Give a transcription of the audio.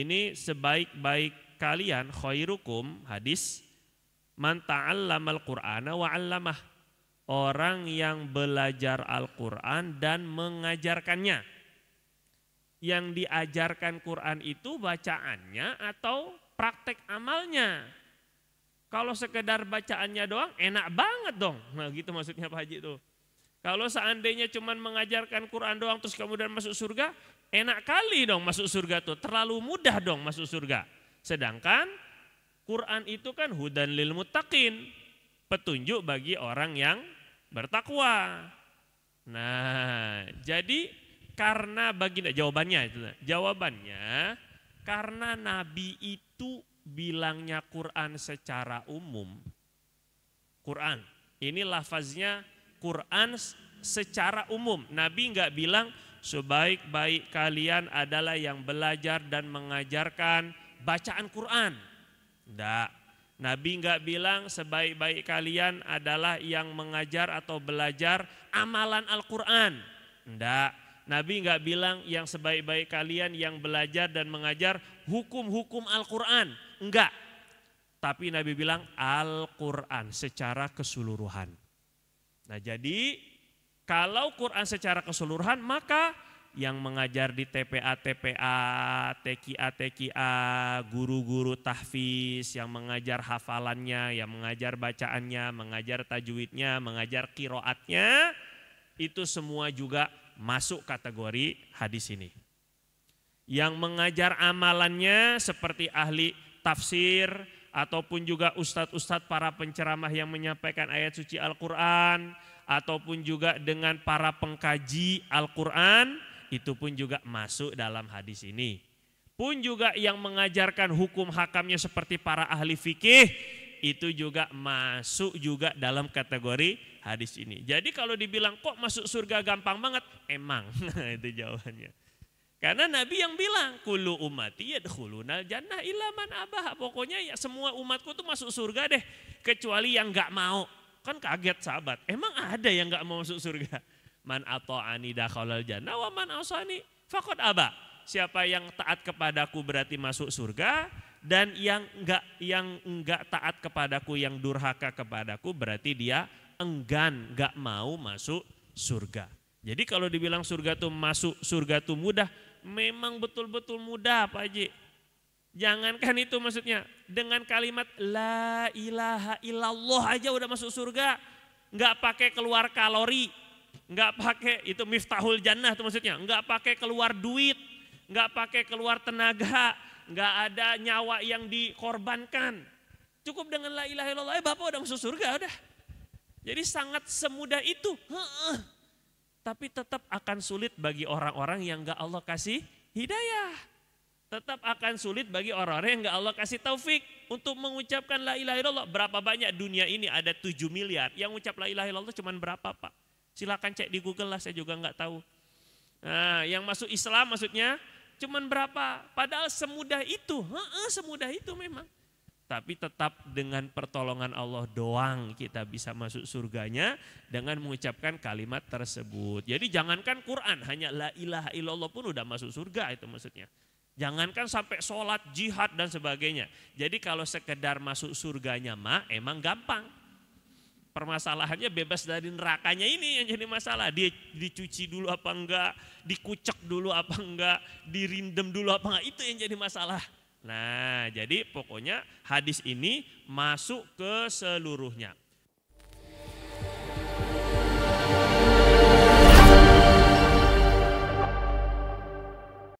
Ini sebaik-baik kalian, khairukum, hadis, man ta'allamal Qur'ana wa 'allamah. Orang yang belajar Al-Quran dan mengajarkannya. Yang diajarkan Quran itu bacaannya atau praktek amalnya. Kalau sekedar bacaannya doang enak banget dong. Nah gitu maksudnya Pak Haji itu. Kalau seandainya cuma mengajarkan Quran doang terus kemudian masuk surga, enak kali dong masuk surga tuh. Terlalu mudah dong masuk surga. Sedangkan Quran itu kan hudan lil muttaqin, petunjuk bagi orang yang bertakwa. Nah, jadi karena jawabannya karena Nabi itu bilangnya Quran secara umum. Quran, ini lafaznya Quran secara umum. Nabi enggak bilang sebaik-baik kalian adalah yang belajar dan mengajarkan bacaan Quran. Enggak. Nabi enggak bilang sebaik-baik kalian adalah yang mengajar atau belajar amalan Al-Quran. Enggak. Nabi enggak bilang yang sebaik-baik kalian yang belajar dan mengajar hukum-hukum Al-Quran. Enggak. Tapi Nabi bilang Al-Quran secara keseluruhan. Nah jadi kalau Quran secara keseluruhan maka yang mengajar di TPA-TPA, TKA-TKA, guru-guru tahfiz, yang mengajar hafalannya, yang mengajar bacaannya, mengajar tajwidnya, mengajar qiraatnya, itu semua juga masuk kategori hadis ini. Yang mengajar amalannya seperti ahli tafsir, ataupun juga ustadz-ustadz para penceramah yang menyampaikan ayat suci Al-Quran, ataupun juga dengan para pengkaji Al-Quran, itu pun juga masuk dalam hadis ini. Pun juga yang mengajarkan hukum hakamnya seperti para ahli fikih, itu juga masuk juga dalam kategori hadis ini. Jadi kalau dibilang kok masuk surga gampang banget, emang itu jawabannya. Karena Nabi yang bilang, kullu ummati yadkhulunal jannah illa man abah. Pokoknya ya semua umatku tuh masuk surga deh, kecuali yang enggak mau. Kan kaget sahabat, emang ada yang enggak mau masuk surga? Man ata'ani dakhalal jannah wa man asani faqad aba. Siapa yang taat kepadaku berarti masuk surga, dan yang enggak taat kepadaku, yang durhaka kepadaku berarti dia enggan, enggak mau masuk surga. Jadi kalau dibilang surga tuh masuk surga tuh mudah, memang betul-betul mudah Pak Haji. Jangankan itu maksudnya, dengan kalimat la ilaha illallah aja udah masuk surga. Enggak pakai keluar kalori, enggak pakai itu miftahul jannah itu maksudnya, enggak pakai keluar duit, enggak pakai keluar tenaga, enggak ada nyawa yang dikorbankan. Cukup dengan la ilaha illallah Bapak udah masuk surga udah. Jadi sangat semudah itu. Tapi tetap akan sulit bagi orang-orang yang enggak Allah kasih hidayah. Tetap akan sulit bagi orang-orang yang enggak Allah kasih taufik untuk mengucapkan la ilaha illallah. Berapa banyak dunia ini ada 7 miliar, yang ucap la ilaha illallah cuman berapa Pak? Silakan cek di Google lah, saya juga enggak tahu. Nah, yang masuk Islam maksudnya cuman berapa? Padahal semudah itu, semudah itu memang. Tapi tetap dengan pertolongan Allah doang kita bisa masuk surganya dengan mengucapkan kalimat tersebut. Jadi jangankan Quran, hanya la ilaha illallah pun udah masuk surga itu maksudnya. Jangankan sampai sholat, jihad dan sebagainya. Jadi kalau sekedar masuk surganya mah emang gampang. Permasalahannya bebas dari nerakanya ini yang jadi masalah. Dia dicuci dulu apa enggak, dikucek dulu apa enggak, dirindem dulu apa enggak, itu yang jadi masalah. Nah jadi pokoknya hadis ini masuk ke seluruhnya.